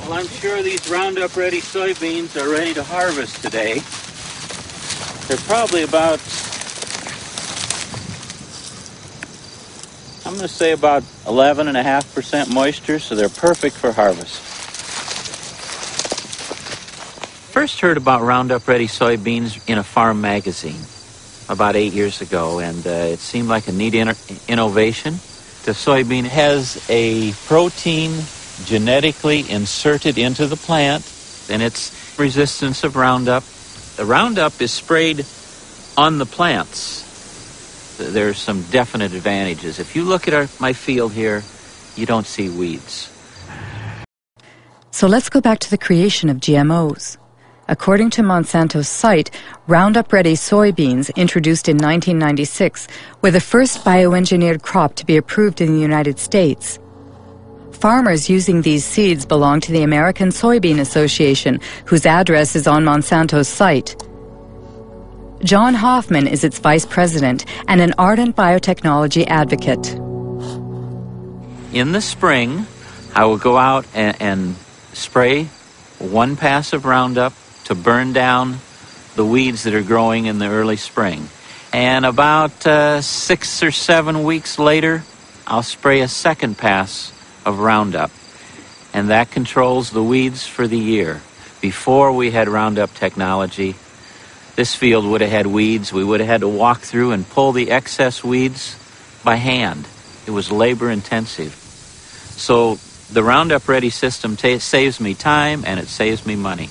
Well, I'm sure these Roundup-ready soybeans are ready to harvest today. They're probably about, I'm going to say about 11.5% moisture, so they're perfect for harvest. First heard about Roundup-ready soybeans in a farm magazine about 8 years ago, and it seemed like a neat innovation. The soybean has a protein genetically inserted into the plant, and its resistance of Roundup. The Roundup is sprayed on the plants. There's some definite advantages. If you look at my field here, you don't see weeds. So let's go back to the creation of GMOs. According to Monsanto's site, Roundup-ready soybeans, introduced in 1996, were the first bioengineered crop to be approved in the United States. Farmers using these seeds belong to the American Soybean Association, whose address is on Monsanto's site. John Hoffman is its vice president and an ardent biotechnology advocate. In the spring, I will go out and spray one pass of Roundup to burn down the weeds that are growing in the early spring. And about 6 or 7 weeks later, I'll spray a second pass of Roundup, and that controls the weeds for the year. Before we had Roundup technology, this field would have had weeds. We would have had to walk through and pull the excess weeds by hand. It was labor intensive. So the Roundup Ready system saves me time and it saves me money.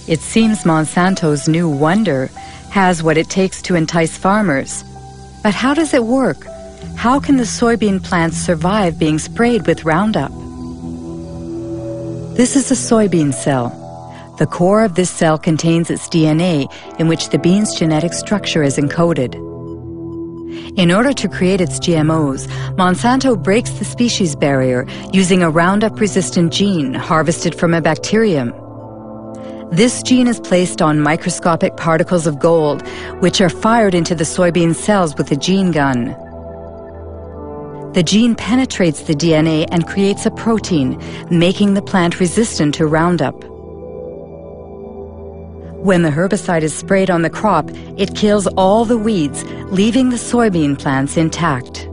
It seems Monsanto's new wonder has what it takes to entice farmers. But how does it work? How can the soybean plants survive being sprayed with Roundup? This is a soybean cell. The core of this cell contains its DNA, in which the bean's genetic structure is encoded. In order to create its GMOs, Monsanto breaks the species barrier using a Roundup-resistant gene harvested from a bacterium. This gene is placed on microscopic particles of gold, which are fired into the soybean cells with a gene gun. The gene penetrates the DNA and creates a protein, making the plant resistant to Roundup. When the herbicide is sprayed on the crop, it kills all the weeds, leaving the soybean plants intact.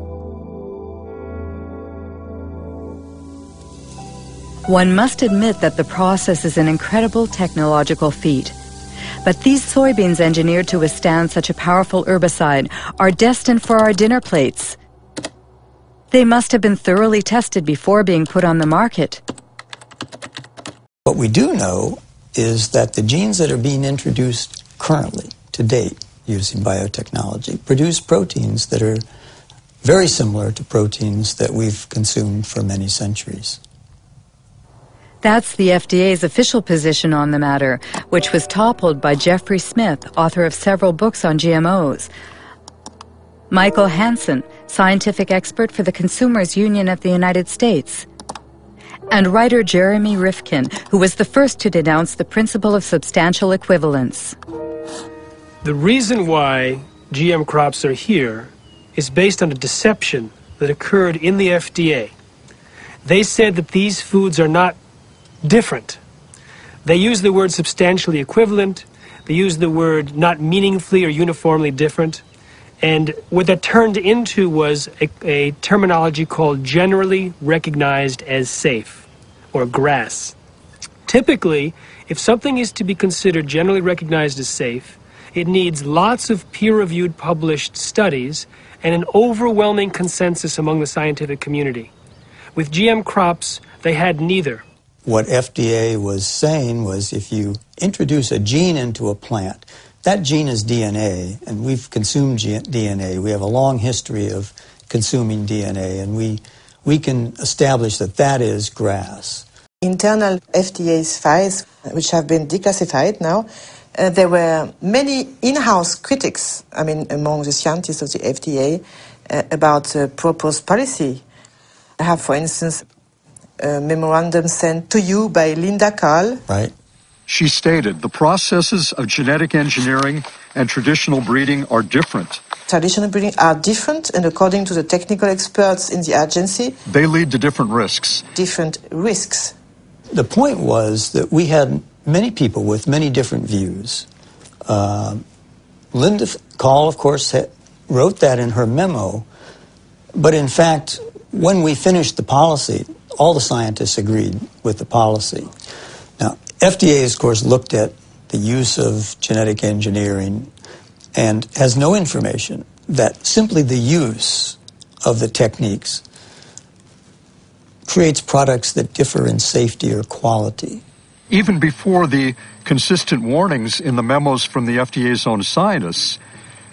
One must admit that the process is an incredible technological feat. But these soybeans engineered to withstand such a powerful herbicide are destined for our dinner plates. They must have been thoroughly tested before being put on the market. What we do know is that the genes that are being introduced currently, to date, using biotechnology, produce proteins that are very similar to proteins that we've consumed for many centuries. That's the FDA's official position on the matter, which was toppled by Jeffrey Smith, author of several books on GMOs. Michael Hansen, scientific expert for the Consumers Union of the United States. And writer Jeremy Rifkin, who was the first to denounce the principle of substantial equivalence. The reason why GM crops are here is based on a deception that occurred in the FDA. They said that these foods are not different. They use the word substantially equivalent. They use the word not meaningfully or uniformly different. And what that turned into was a terminology called generally recognized as safe, or GRAS. Typically, if something is to be considered generally recognized as safe, it needs lots of peer-reviewed published studies and an overwhelming consensus among the scientific community. With GM crops, they had neither. What FDA was saying was if you introduce a gene into a plant, that gene is DNA, and we've consumed DNA. We have a long history of consuming DNA, and we can establish that that is GRAS. Internal FDA's files, which have been declassified now, there were many in-house critics, among the scientists of the FDA, about the proposed policy. I have, for instance, a memorandum sent to you by Linda Carl. Right. She stated, the processes of genetic engineering and traditional breeding are different. Traditional breeding are different, and according to the technical experts in the agency, they lead to different risks. Different risks. the point was that we had many people with many different views. Linda Call, of course, wrote that in her memo, but in fact, when we finished the policy, all the scientists agreed with the policy. Now, FDA, of course, looked at the use of genetic engineering and has no information that simply the use of the techniques creates products that differ in safety or quality. Even before the consistent warnings in the memos from the FDA's own scientists,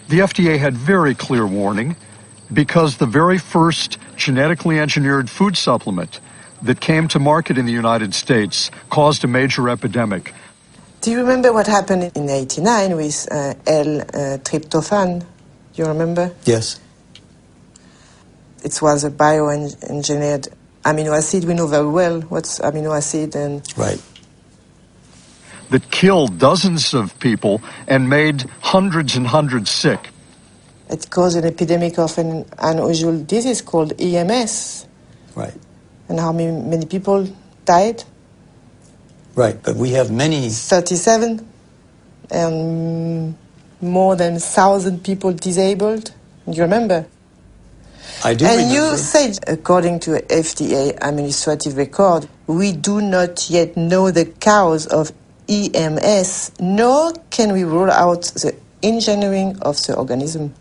the FDA had very clear warning because the very first genetically engineered food supplement that came to market in the United States caused a major epidemic. Do you remember what happened in '89 with L-tryptophan? Do you remember? Yes. It was a bioengineered amino acid. We know very well what's amino acid and... Right. That killed dozens of people and made hundreds and hundreds sick. It caused an epidemic of an unusual disease called EMS. Right. And how many people died? Right, but we have many... 37, and more than 1,000 people disabled. You remember? I do and remember. You said, according to FDA administrative record, we do not yet know the cause of EMS, nor can we rule out the engineering of the organism.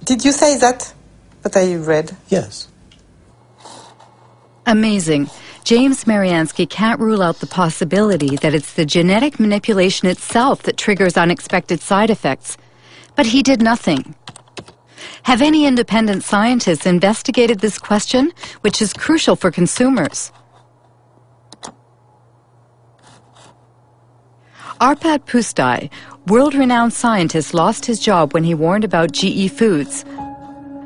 Did you say that? What I read? Yes. Amazing. James Mariansky can't rule out the possibility that it's the genetic manipulation itself that triggers unexpected side effects. But he did nothing. Have any independent scientists investigated this question, which is crucial for consumers? Arpad Pustai, world-renowned scientist, lost his job when he warned about GE Foods.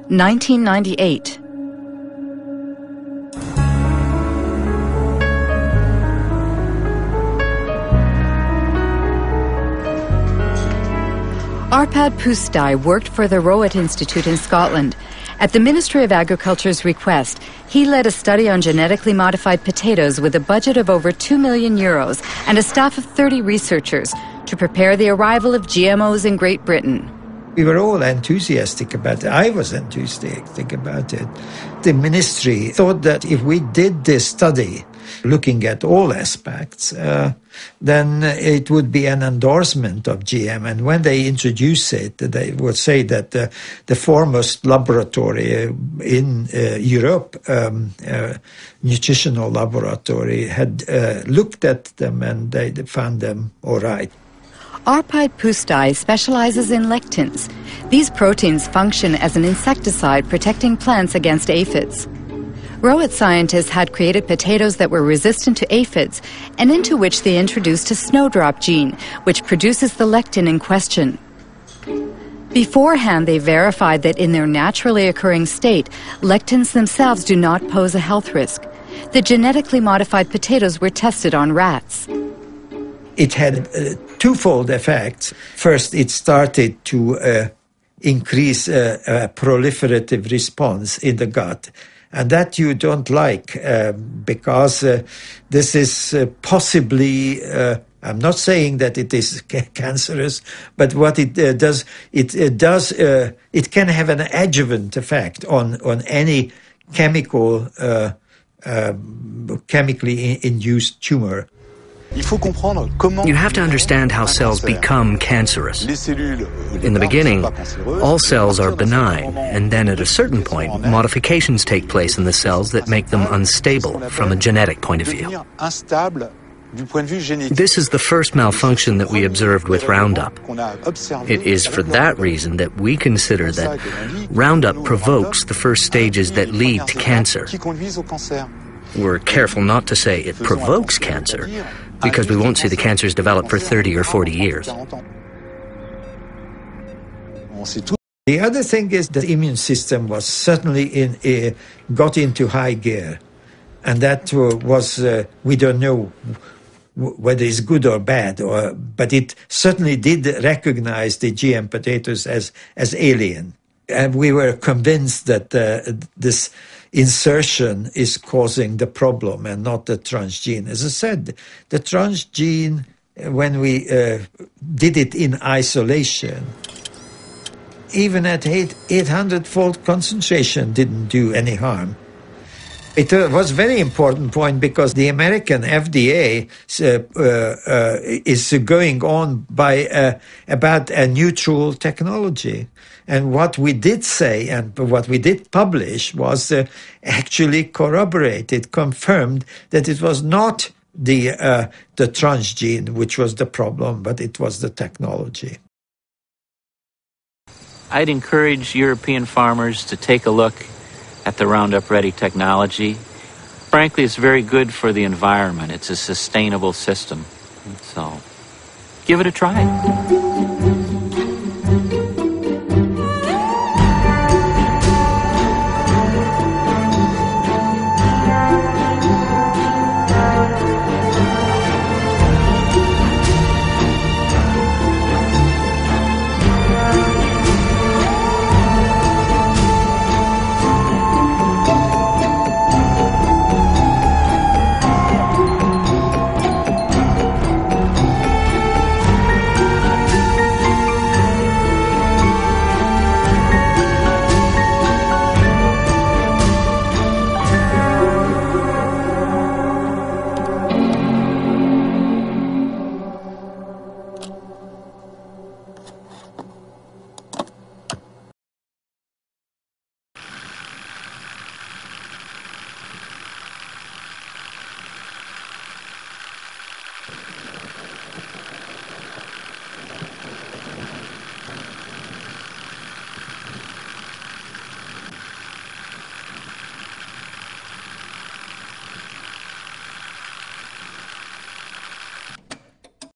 1998. Arpad Pustai worked for the Rowett Institute in Scotland. At the Ministry of Agriculture's request, he led a study on genetically modified potatoes with a budget of over €2 million and a staff of 30 researchers to prepare the arrival of GMOs in Great Britain. We were all enthusiastic about it. I was enthusiastic about it. The ministry thought that if we did this study, looking at all aspects, then it would be an endorsement of GM. And when they introduce it, they would say that the foremost laboratory in Europe, nutritional laboratory, had looked at them and they found them all right. Arpad Pustai specializes in lectins. These proteins function as an insecticide protecting plants against aphids. Rowett scientists had created potatoes that were resistant to aphids and into which they introduced a snowdrop gene, which produces the lectin in question. Beforehand, they verified that in their naturally occurring state, lectins themselves do not pose a health risk. The genetically modified potatoes were tested on rats. It had twofold effects. First, it started to increase a proliferative response in the gut. And that you don't like because this is possibly, I'm not saying that it is cancerous, but what it does, it can have an adjuvant effect on any chemically induced tumor. You have to understand how cells become cancerous. In the beginning, all cells are benign, and then at a certain point, modifications take place in the cells that make them unstable from a genetic point of view. This is the first malfunction that we observed with Roundup. It is for that reason that we consider that Roundup provokes the first stages that lead to cancer. We're careful not to say it provokes cancer, because we won't see the cancers develop for 30 or 40 years. The other thing is the immune system was certainly got into high gear. And that was, we don't know whether it's good or bad, but it certainly did recognize the GM potatoes as alien. And we were convinced that this insertion is causing the problem and not the transgene. As I said, the transgene, when we did it in isolation, even at 800-fold concentration didn't do any harm. It was a very important point because the American FDA is going on by about a neutral technology. And what we did say and what we did publish was actually corroborated, confirmed that it was not the transgene which was the problem, but it was the technology. I'd encourage European farmers to take a look at the Roundup Ready technology. Frankly, it's very good for the environment. It's a sustainable system. So, give it a try.